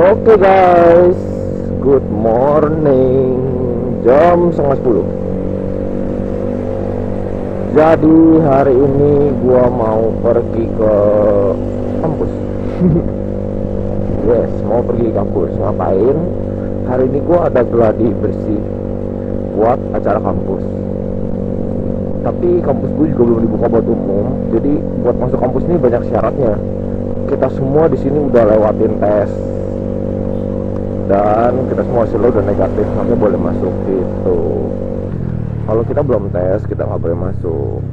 Oke guys, good morning. Jam setengah 10. Jadi hari ini gua mau pergi ke kampus. Yes, mau pergi ke kampus. Ngapain? Hari ini gua ada gladi bersih buat acara kampus. Tapi kampus gue juga belum dibuka buat umum. Jadi buat masuk kampus ini banyak syaratnya. Kita semua di sini udah lewatin tes dan kita semua hasilnya udah negatif, makanya boleh masuk gitu. Kalau kita belum tes, kita nggak boleh masuk.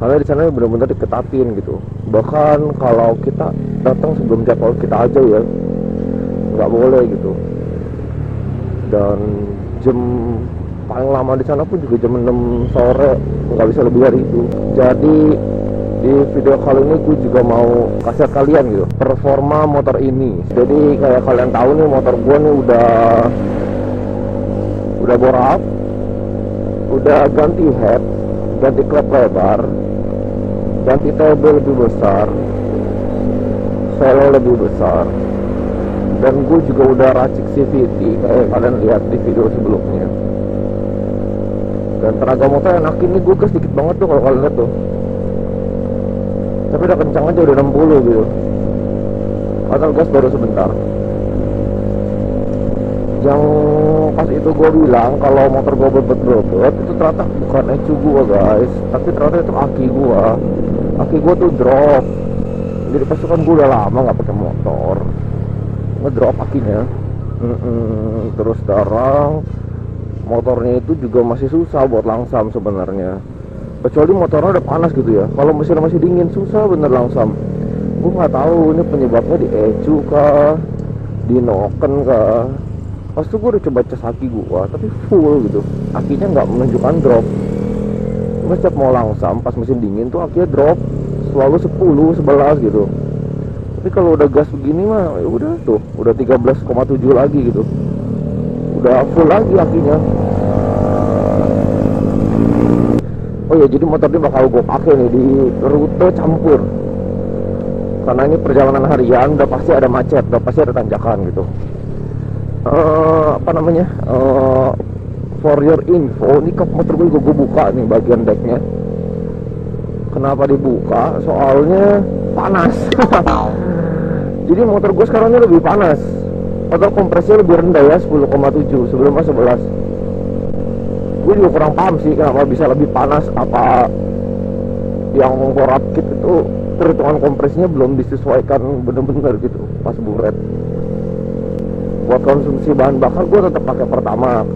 Karena di sana benar-benar diketatin gitu. Bahkan kalau kita datang sebelum jadwal kita aja ya, nggak boleh gitu. Dan jam paling lama di sana pun juga jam 6 sore, nggak bisa lebih dari itu. Jadi di video kali ini gue juga mau kasih kalian gitu performa motor ini. Jadi kayak kalian tahu nih, motor gue nih udah bore up, udah ganti head, ganti klep lebar, ganti TB lebih besar, velo lebih besar, dan gue juga udah racik CVT kayak kalian lihat di video sebelumnya. Dan tenaga motor enak ini, gue gas dikit banget tuh kalau kalian lihat tuh, tapi udah kencang aja, udah 60 gitu. Padahal gas baru sebentar. Yang pas itu gue bilang kalau motor gue bebet-bebet, itu ternyata bukan ECU gue guys, tapi ternyata itu aki gue tuh drop. Jadi pasukan gue udah lama nggak pakai motor, ngedrop akinya. Terus sekarang motornya itu juga masih susah buat langsam sebenarnya, kecuali motornya udah panas gitu ya. Kalau mesinnya masih dingin susah bener langsam. Gue nggak tahu ini penyebabnya di ECU kah, di noken kah. Pas itu gue udah coba cas aki gue, tapi full gitu, akinya nggak menunjukkan drop. Cuma setiap mau langsam pas mesin dingin tuh akinya drop selalu 10, 11 gitu. Tapi kalau udah gas begini mah ya udah tuh, udah 13,7 lagi gitu, udah full lagi akinya. Oh ya, jadi motor ini bakal gue pakai nih di rute campur, karena ini perjalanan harian, udah pasti ada macet, udah pasti ada tanjakan gitu. For your info, ini kap motor gue juga gue buka nih bagian decknya. Kenapa dibuka? Soalnya panas. Jadi motor gue sekarang ini lebih panas. Motor kompresnya lebih rendah ya, 10,7 sebelumnya 11. Gue juga kurang paham sih kenapa bisa lebih panas. Apa yang borap kit itu perhitungan kompresinya belum disesuaikan bener-bener gitu pas buret. Buat konsumsi bahan bakar gue tetap pakai Pertamax.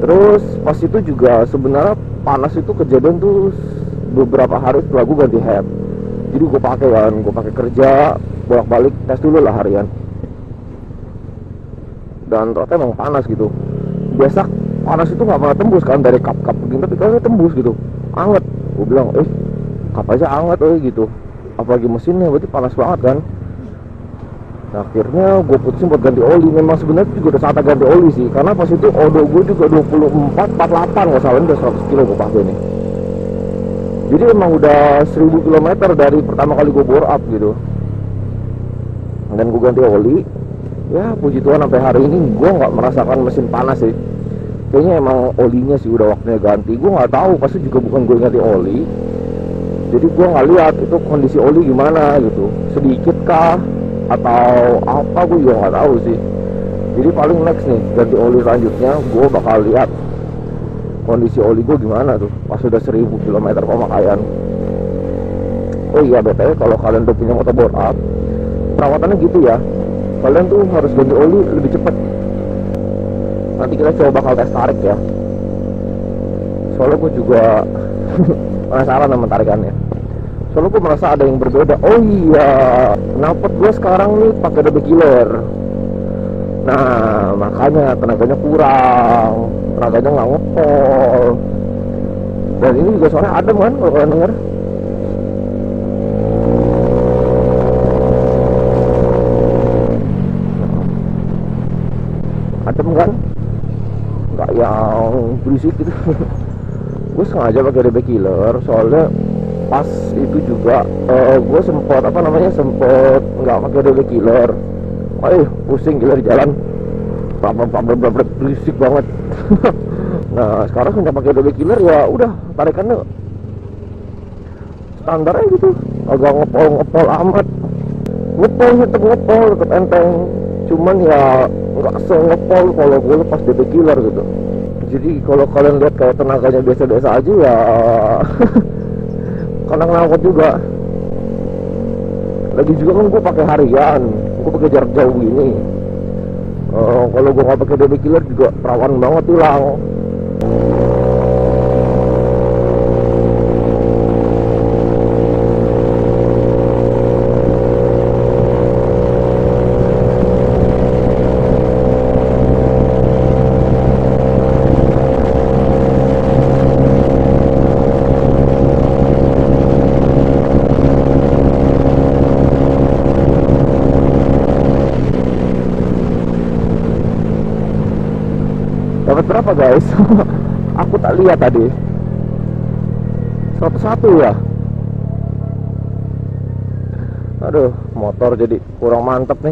Terus pas itu juga sebenarnya panas itu kejadian tuh beberapa hari setelah gue ganti head. Jadi gue pakai kerja bolak-balik tes dulu lah harian. Dan ternyata emang panas gitu. Biasa panas itu nggak pernah tembus kan dari kap-kap begini, tapi kalau tembus gitu, anget. Gue bilang, kap aja anget gitu, apalagi mesinnya berarti panas banget kan. Nah, akhirnya gue putusin buat ganti oli. Memang sebenarnya juga udah saatnya ganti oli sih, karena pas itu odo gue juga 24-48 nggak salah, udah 100 kilo gue pakai nih. Jadi emang udah 1000 km dari pertama kali gue bore up gitu. Dan gue ganti oli. Ya puji Tuhan sampai hari ini gue nggak merasakan mesin panas sih. Kayaknya emang olinya sih udah waktunya ganti. Gue nggak tahu, pasti juga bukan gue ganti oli. Jadi gue nggak lihat itu kondisi oli gimana gitu, sedikit kah atau apa, gue juga nggak tahu sih. Jadi paling next nih ganti oli selanjutnya gue bakal lihat kondisi oli gue gimana tuh pas sudah 1000 km pemakaian. Oh iya, BTW kalau kalian udah punya motor bore up, perawatannya gitu ya, kalian tuh harus ganti oli lebih cepat. Nanti kita coba bakal tes tarik ya, soalnya gue juga penasaran sama tarikannya. Soalnya gue merasa ada yang berbeda. Oh iya, knalpot gue sekarang nih pakai DB killer. Nah makanya tenaganya kurang, tenaganya nggak ngepol. Dan ini juga suaranya adem kan kalau kalian denger. Adem kan, nggak yang berisik gitu. Gue sengaja pakai DB killer soalnya pas itu juga gue sempet sempet nggak pakai DB killer. Pusing gila di jalan, berisik banget. Nah sekarang sudah pakai DB killer ya udah tarikannya standar aja gitu, agak ngepol amat. Ngepol tetap ngepol, tetap enteng, cuman ya nggak se-ngepol kalau gue lepas DB killer gitu. Jadi kalau kalian lihat kayak tenaganya biasa-biasa aja ya kadang ngangkut juga. Lagi juga kan gue pakai harian, gue pakai jarak jauh ini. Kalau gue nggak pakai DB killer juga rawan banget hilang. Dapat berapa guys? Aku tak lihat tadi. 101 ya. Aduh, motor jadi kurang mantep nih.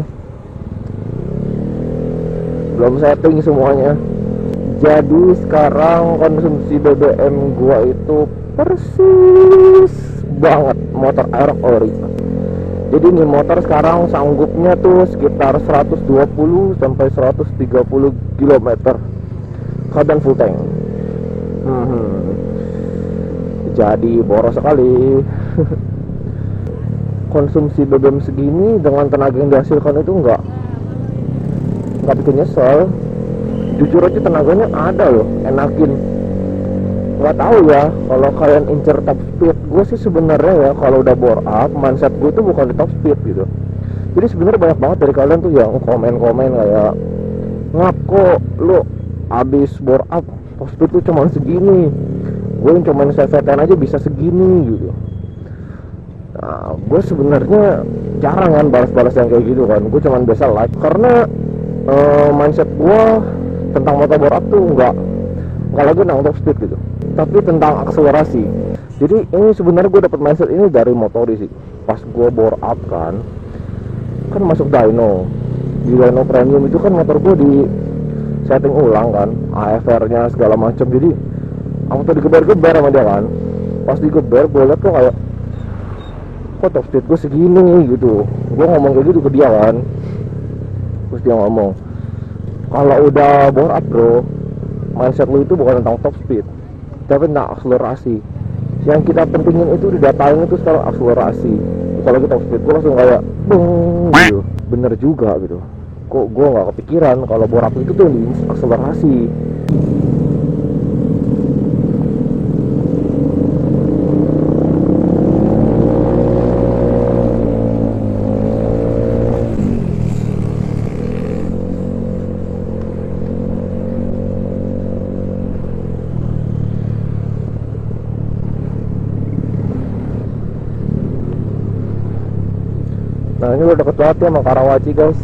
Belum setting semuanya. Jadi sekarang konsumsi BBM gua itu persis banget motor Aerox Ori. Jadi nih motor sekarang sanggupnya tuh sekitar 120 sampai 130 km. Kadang full tank. Jadi boros sekali. Konsumsi BBM segini dengan tenaga yang dihasilkan itu nggak bikin nyesel. Jujur aja tenaganya ada loh, enakin. Nggak tahu ya kalau kalian incer top speed. Gue sih sebenarnya ya kalau udah bore up, mindset gue tuh bukan di top speed gitu. Jadi sebenarnya banyak banget dari kalian tuh yang komen-komen kayak, ngap kok lo abis bore up top speed tuh cuma segini, gue yang cuma sevetan aja bisa segini gitu. Nah gue sebenarnya jarang kan balas-balas yang kayak gitu kan. Gue cuma biasa like karena mindset gue tentang motor bore up tuh nggak lagi tentang top speed gitu, tapi tentang akselerasi. Jadi ini sebenarnya gue dapet mindset ini dari motori sih. Pas gue bore up kan masuk dyno, di dyno premium itu kan motor gue di setting ulang kan, AFR nya segala macam. Jadi aku tuh digeber-geber sama dia kan. Pas digeber gue liat tuh kayak, kok top speed gue segini gitu. Gue ngomong kayak gitu ke dia kan. Terus dia ngomong, kalau udah bore up bro, mindset lu itu bukan tentang top speed, tapi tentang akselerasi. Yang kita pentingin itu didatain itu sekarang akselerasi. Kalau kita top speed gue langsung kayak bung gitu. Bener juga gitu. Kok gue nggak kepikiran kalau bore up itu tuh di akselerasi. Nah ini udah deket banget ya sama Karawaci guys.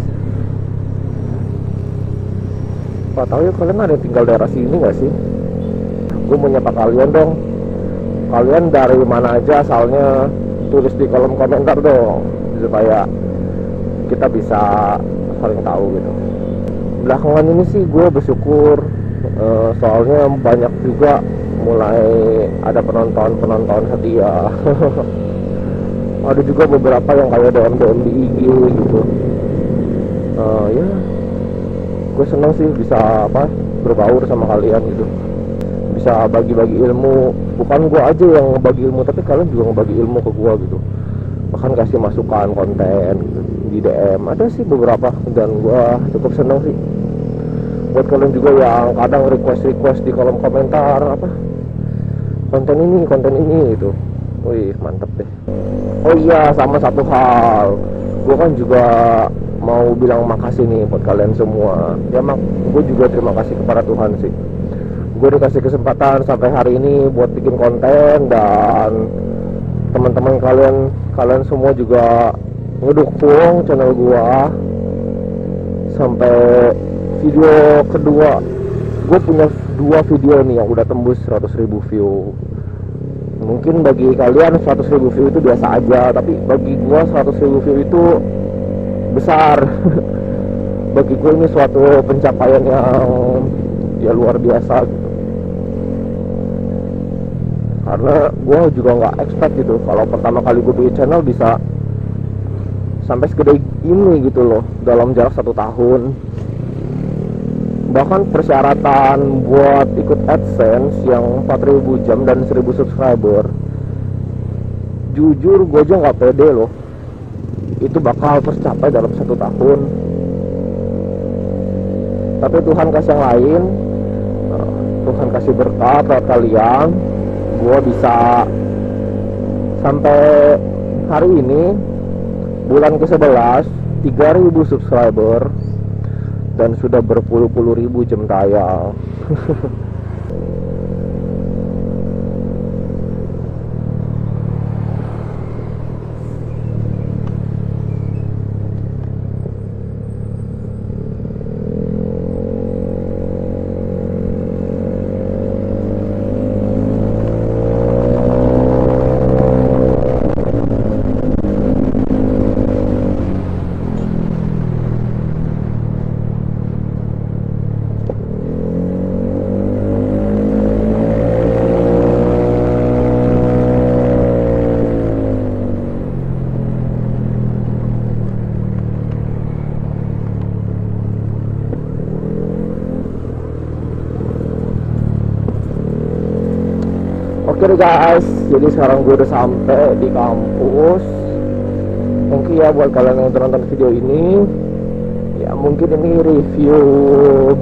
Gak tau ya kalian ada yang tinggal daerah sini gak sih? Gue mau nyapa kalian dong. Kalian dari mana aja asalnya, tulis di kolom komentar dong, supaya kita bisa saling tahu gitu. Belakangan ini sih gue bersyukur, soalnya banyak juga mulai ada penonton setia. Ada juga beberapa yang kayak DM di IG gitu. Ya gue seneng sih bisa berbaur sama kalian gitu, bisa bagi-bagi ilmu. Bukan gue aja yang bagi ilmu, tapi kalian juga ngebagi ilmu ke gue gitu, bahkan kasih masukan konten gitu di DM. Ada sih beberapa, dan gue cukup seneng sih. Buat kalian juga yang kadang request di kolom komentar konten ini gitu, wih mantep deh. Oh iya, sama satu hal, gue kan juga mau bilang makasih nih buat kalian semua. Ya gue juga terima kasih kepada Tuhan sih. Gue dikasih kesempatan sampai hari ini buat bikin konten, dan teman-teman kalian semua juga ngedukung channel gue sampai video kedua. Gue punya 2 video nih yang udah tembus 100.000 view. Mungkin bagi kalian 100.000 view itu biasa aja, tapi bagi gua 100.000 view itu besar. Bagi gue ini suatu pencapaian yang ya luar biasa gitu. Karena gue juga nggak expect gitu kalau pertama kali gue bikin channel bisa sampai segede ini gitu loh dalam jarak 1 tahun. Bahkan persyaratan buat ikut AdSense yang 4.000 jam dan 1.000 subscriber, jujur gue aja nggak pede loh itu bakal tercapai dalam 1 tahun. Tapi Tuhan kasih yang lain, Tuhan kasih berkat buat kalian. Gue bisa sampai hari ini bulan ke-11 3.000 subscriber dan sudah berpuluh-puluh ribu jam tayang. Oke deh guys, jadi sekarang gue udah sampai di kampus. Thank you ya buat kalian yang udah nonton video ini. Ya mungkin ini review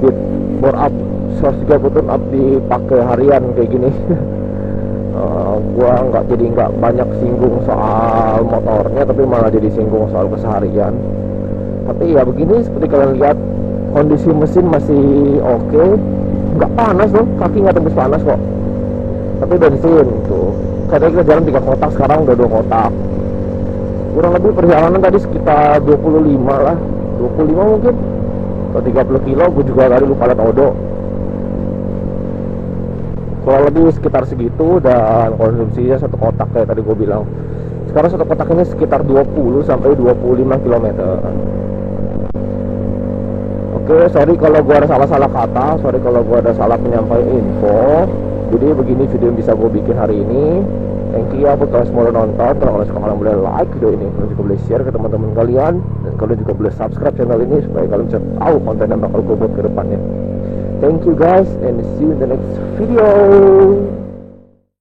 bit bore up 130 tune up dipakai harian kayak gini. Gue nggak banyak singgung soal motornya, tapi malah jadi singgung soal keseharian. Tapi ya begini, seperti kalian lihat kondisi mesin masih oke, nggak panas loh, kaki nggak tembus panas kok. Tapi bensin tuh, katanya kita jalan 3 kotak, sekarang udah 2 kotak. Kurang lebih perjalanan tadi sekitar 25 lah, 25 mungkin atau 30 kilo. Gue juga tadi lupa lihat odo. Kurang lebih sekitar segitu, dan konsumsinya 1 kotak kayak tadi gue bilang. Sekarang 1 kotak ini sekitar 20 sampai 25 km. Oke, sorry kalau gue ada salah-salah kata, sorry kalau gue ada salah penyampaian info. Jadi begini video yang bisa gue bikin hari ini. Thank you ya buat kalian semua udah nonton. Kalau kalian suka, kalian boleh like video ini, kalian juga boleh share ke teman-teman kalian, dan kalian juga boleh subscribe channel ini supaya kalian bisa tahu konten yang bakal gue buat ke depannya. Thank you guys, and see you in the next video.